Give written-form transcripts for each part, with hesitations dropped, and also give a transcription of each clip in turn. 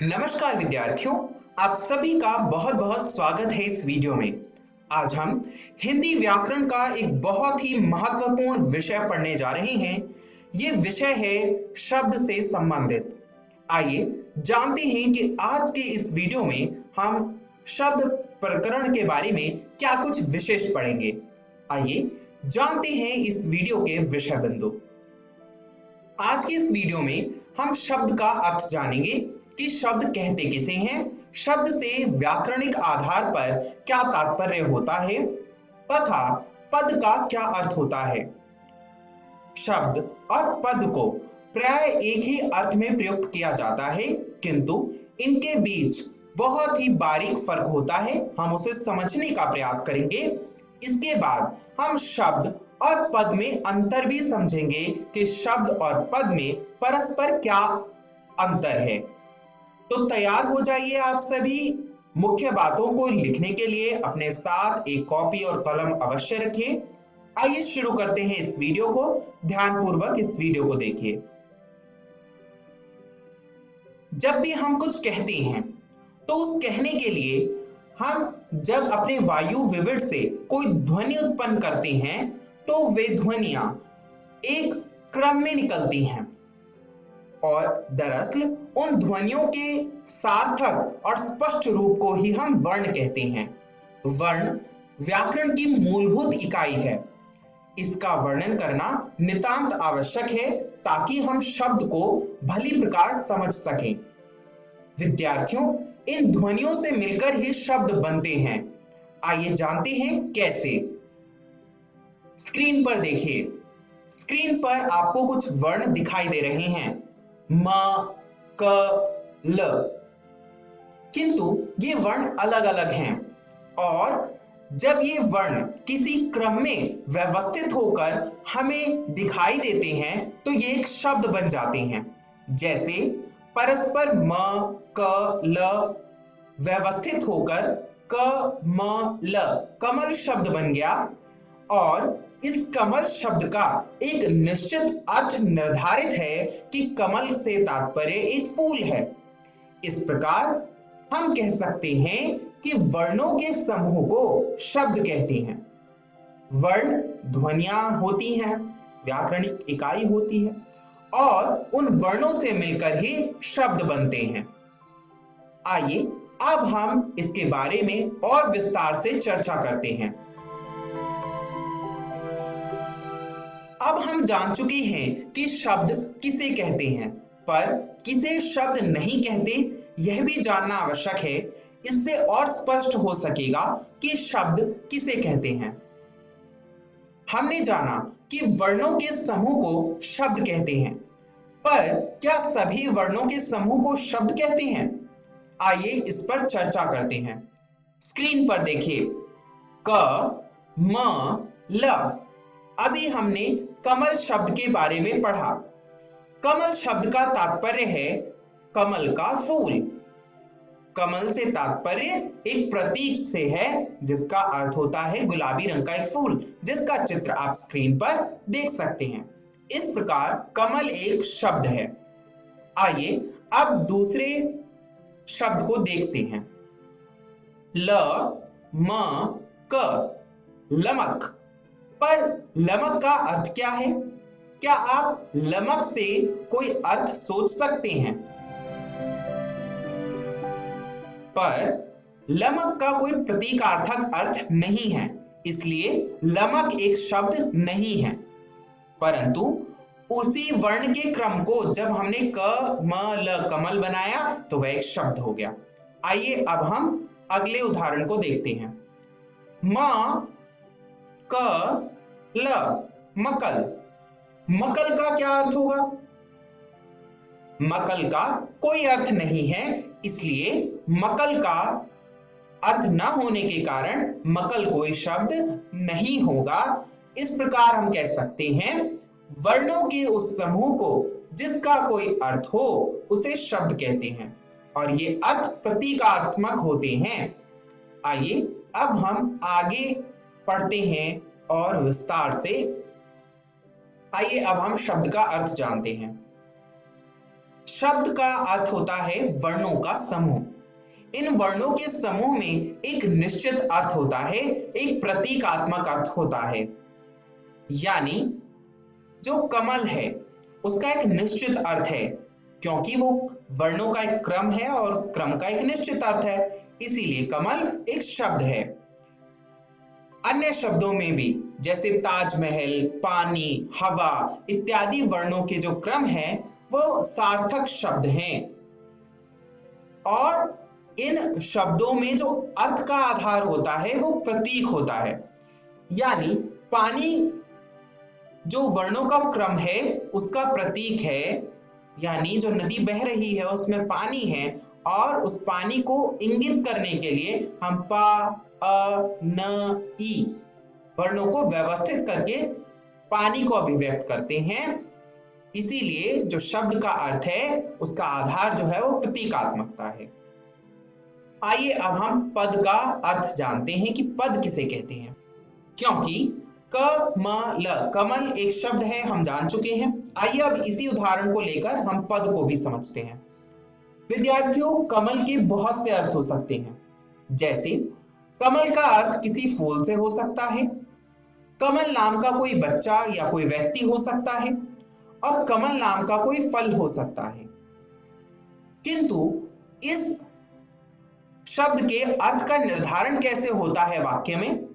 नमस्कार विद्यार्थियों, आप सभी का बहुत बहुत स्वागत है इस वीडियो में। आज हम हिंदी व्याकरण का एक बहुत ही महत्वपूर्ण विषय पढ़ने जा रहे हैं। ये विषय है शब्द से संबंधित। आइए जानते हैं कि आज के इस वीडियो में हम शब्द प्रकरण के बारे में क्या कुछ विशेष पढ़ेंगे। आइए जानते हैं इस वीडियो के विषय बिंदु। आज के इस वीडियो में हम शब्द का अर्थ जानेंगे कि शब्द कहते किसे हैं, शब्द से व्याकरणिक आधार पर क्या तात्पर्य होता है तथा पद का क्या अर्थ होता है। शब्द और पद को प्राय एक ही अर्थ में प्रयुक्त किया जाता है, किंतु इनके बीच बहुत ही बारीक फर्क होता है। हम उसे समझने का प्रयास करेंगे। इसके बाद हम शब्द और पद में अंतर भी समझेंगे कि शब्द और पद में परस्पर क्या अंतर है। तो तैयार हो जाइए आप सभी। मुख्य बातों को लिखने के लिए अपने साथ एक कॉपी और कलम अवश्य रखें। आइए शुरू करते हैं इस वीडियो को। ध्यानपूर्वक इस वीडियो को देखिए। जब भी हम कुछ कहते हैं तो उस कहने के लिए हम जब अपने वायु विविड से कोई ध्वनि उत्पन्न करते हैं तो वे ध्वनियां एक क्रम में निकलती हैं और दरअसल उन ध्वनियों के सार्थक और स्पष्ट रूप को ही हम वर्ण कहते हैं। वर्ण व्याकरण की मूलभूत इकाई है। इसका वर्णन करना नितांत आवश्यक है ताकि हम शब्द को भली प्रकार समझ सकें। विद्यार्थियों, इन ध्वनियों से मिलकर ही शब्द बनते हैं। आइए जानते हैं कैसे। स्क्रीन पर देखिए। स्क्रीन पर आपको कुछ वर्ण दिखाई दे रहे हैं, म, क, ल। किंतु ये वर्ण अलग अलग हैं और जब ये वर्ण किसी क्रम में व्यवस्थित होकर हमें दिखाई देते हैं तो ये एक शब्द बन जाते हैं। जैसे परस्पर म, क, ल व्यवस्थित होकर क, म, ल कमल शब्द बन गया और इस कमल शब्द का एक निश्चित अर्थ निर्धारित है कि कमल से तात्पर्य एक फूल है। इस प्रकार हम कह सकते हैं कि वर्णों के समूह को शब्द कहते हैं। वर्ण ध्वनियां होती हैं, व्याकरणिक इकाई होती है और उन वर्णों से मिलकर ही शब्द बनते हैं। आइए अब हम इसके बारे में और विस्तार से चर्चा करते हैं। अब हम जान चुके हैं कि शब्द किसे कहते हैं, पर किसे शब्द नहीं कहते यह भी जानना आवश्यक है। इससे और स्पष्ट हो सकेगा कि शब्द किसे कहते हैं। हमने जाना कि वर्णों के समूह को शब्द कहते हैं, पर क्या सभी वर्णों के समूह को शब्द कहते हैं? आइए इस पर चर्चा करते हैं। स्क्रीन पर देखिए। क, म, ल। अभी हमने कमल शब्द के बारे में पढ़ा। कमल शब्द का तात्पर्य है कमल का फूल। कमल से तात्पर्य एक प्रतीक से है जिसका अर्थ होता है गुलाबी रंग का एक फूल, जिसका चित्र आप स्क्रीन पर देख सकते हैं। इस प्रकार कमल एक शब्द है। आइए अब दूसरे शब्द को देखते हैं। ल, म, क, लमक। पर लमक का अर्थ क्या है? क्या आप लमक से कोई अर्थ सोच सकते हैं? पर लमक का कोई प्रतीकार्थक अर्थ नहीं है, इसलिए लमक एक शब्द नहीं है। परंतु उसी वर्ण के क्रम को जब हमने क, म, ल कमल बनाया तो वह एक शब्द हो गया। आइए अब हम अगले उदाहरण को देखते हैं। म, क, ल मकल। मकल का क्या अर्थ होगा? मकल का कोई अर्थ नहीं है, इसलिए मकल का अर्थ न होने के कारण मकल कोई शब्द नहीं होगा। इस प्रकार हम कह सकते हैं वर्णों के उस समूह को जिसका कोई अर्थ हो उसे शब्द कहते हैं और ये अर्थ प्रतीकात्मक होते हैं। आइए अब हम आगे पढ़ते हैं और विस्तार से। आइए अब हम शब्द का अर्थ जानते हैं। शब्द का अर्थ होता है वर्णों का समूह। इन वर्णों के समूह में एक निश्चित अर्थ होता है, एक प्रतीकात्मक अर्थ होता है। यानी जो कमल है उसका एक निश्चित अर्थ है, क्योंकि वो वर्णों का एक क्रम है और उस क्रम का एक निश्चित अर्थ है, इसीलिए कमल एक शब्द है। अन्य शब्दों में भी जैसे ताजमहल, पानी, हवा इत्यादि वर्णों के जो क्रम है वो सार्थक शब्द हैं। और इन शब्दों में जो अर्थ का आधार होता है वो प्रतीक होता है। यानी पानी जो वर्णों का क्रम है उसका प्रतीक है, यानी जो नदी बह रही है उसमें पानी है और उस पानी को इंगित करने के लिए हम पा, अ, न, ई वर्णों को व्यवस्थित करके पानी को अभिव्यक्त करते हैं। इसीलिए जो शब्द का अर्थ है उसका आधार जो है वो प्रतीकात्मकता है। आइए अब हम पद का अर्थ जानते हैं कि पद किसे कहते हैं। क्योंकि कमल कमल एक शब्द है हम जान चुके हैं। आइए अब इसी उदाहरण को लेकर हम पद को भी समझते हैं। विद्यार्थियों, कमल के बहुत से अर्थ हो सकते हैं। जैसे कमल का अर्थ किसी फूल से हो सकता है, कमल नाम का कोई बच्चा या कोई व्यक्ति हो सकता है और कमल नाम का कोई फल हो सकता है। किंतु इस शब्द के अर्थ का निर्धारण कैसे होता है वाक्य में?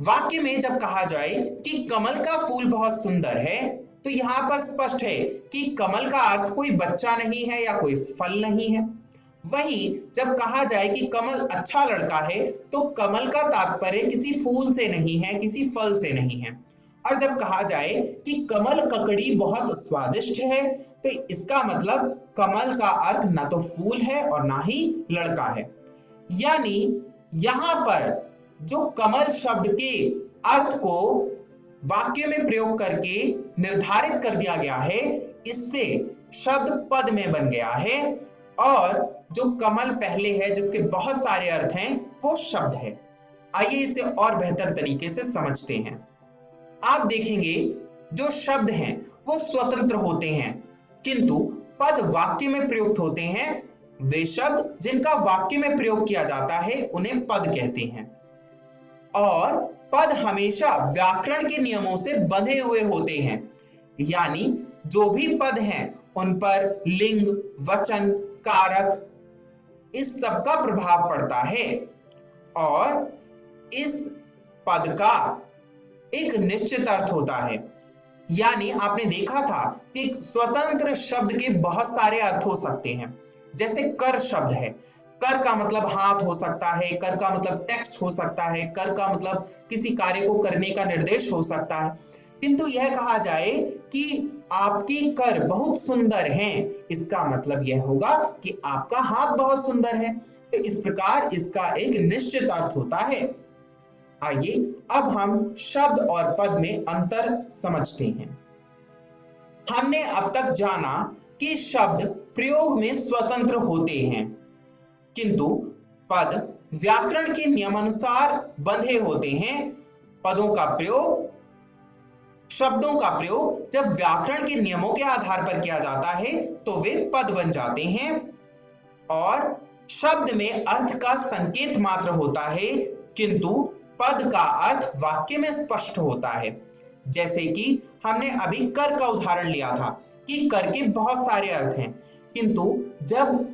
वाक्य में जब कहा जाए कि कमल का फूल बहुत सुंदर है, तो यहां पर स्पष्ट है कि कमल का अर्थ कोई बच्चा नहीं है या कोई फल नहीं है। वहीं जब कहा जाए कि कमल अच्छा लड़का है, तो कमल का तात्पर्य किसी फूल से नहीं है, किसी फल से नहीं है। और जब कहा जाए कि कमल ककड़ी बहुत स्वादिष्ट है, तो इसका मतलब कमल का अर्थ ना तो फूल है और ना ही लड़का है। यानी यहां पर जो कमल शब्द के अर्थ को वाक्य में प्रयोग करके निर्धारित कर दिया गया है, इससे शब्द पद में बन गया है और जो कमल पहले है जिसके बहुत सारे अर्थ हैं वो शब्द है। आइए इसे और बेहतर तरीके से समझते हैं। आप देखेंगे जो शब्द हैं वो स्वतंत्र होते हैं, किंतु पद वाक्य में प्रयुक्त होते हैं। वे शब्द जिनका वाक्य में प्रयोग किया जाता है उन्हें पद कहते हैं। और पद हमेशा व्याकरण के नियमों से बंधे हुए होते हैं। यानी जो भी पद हैं उन पर लिंग, वचन, कारक इस सब का प्रभाव पड़ता है और इस पद का एक निश्चित अर्थ होता है। यानी आपने देखा था कि स्वतंत्र शब्द के बहुत सारे अर्थ हो सकते हैं। जैसे कर शब्द है, कर का मतलब हाथ हो सकता है, कर का मतलब टेक्स्ट हो सकता है, कर का मतलब किसी कार्य को करने का निर्देश हो सकता है। किंतु यह कहा जाए कि आपकी कर बहुत सुंदर हैं, इसका मतलब यह होगा कि आपका हाथ बहुत सुंदर है। तो इस प्रकार इसका एक निश्चित अर्थ होता है। आइए अब हम शब्द और पद में अंतर समझते हैं। हमने अब तक जाना कि शब्द प्रयोग में स्वतंत्र होते हैं, किंतु पद व्याकरण के नियमानुसार बंधे होते हैं। पदों का प्रयोग, शब्दों का प्रयोग जब व्याकरण के नियमों के आधार पर किया जाता है तो वे पद बन जाते हैं और शब्द में अर्थ का संकेत मात्र होता है, किंतु पद का अर्थ वाक्य में स्पष्ट होता है। जैसे कि हमने अभी कर का उदाहरण लिया था कि कर के बहुत सारे अर्थ हैं, किंतु जब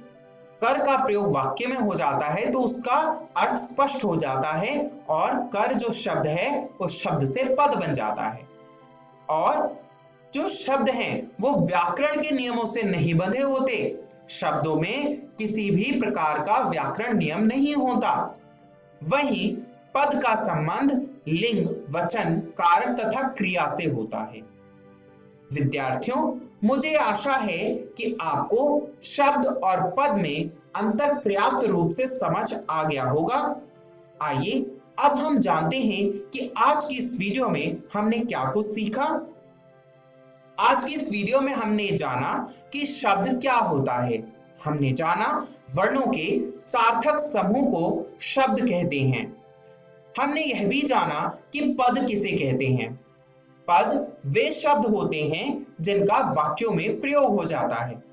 कर का प्रयोग वाक्य में हो जाता है तो उसका अर्थ स्पष्ट हो जाता है और कर जो शब्द है उस शब्द से पद बन जाता है। और जो शब्द हैं वो व्याकरण के नियमों से नहीं बंधे होते। शब्दों में किसी भी प्रकार का व्याकरण नियम नहीं होता। वहीं पद का संबंध लिंग, वचन, कारक तथा क्रिया से होता है। विद्यार्थियों, मुझे आशा है कि आपको शब्द और पद में अंतर पर्याप्त रूप से समझ आ गया होगा। आइए अब हम जानते हैं कि आज की इस वीडियो में हमने क्या कुछ सीखा। आज की इस वीडियो में हमने जाना कि शब्द क्या होता है। हमने जाना वर्णों के सार्थक समूह को शब्द कहते हैं। हमने यह भी जाना कि पद किसे कहते हैं। पद वे शब्द होते हैं जिनका वाक्यों में प्रयोग हो जाता है।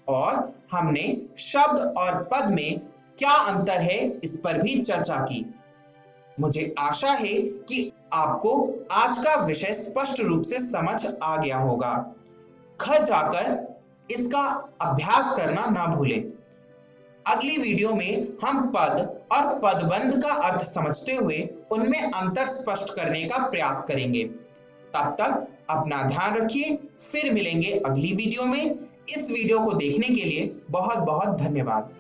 और हमने शब्द और पद में क्या अंतर है इस पर भी चर्चा की। मुझे आशा है कि आपको आज का विषय स्पष्ट रूप से समझ आ गया होगा। घर जाकर इसका अभ्यास करना ना भूलें। अगली वीडियो में हम पद और पदबंध का अर्थ समझते हुए उनमें अंतर स्पष्ट करने का प्रयास करेंगे। तब तक अपना ध्यान रखिए। फिर मिलेंगे अगली वीडियो में। इस वीडियो को देखने के लिए बहुत बहुत धन्यवाद।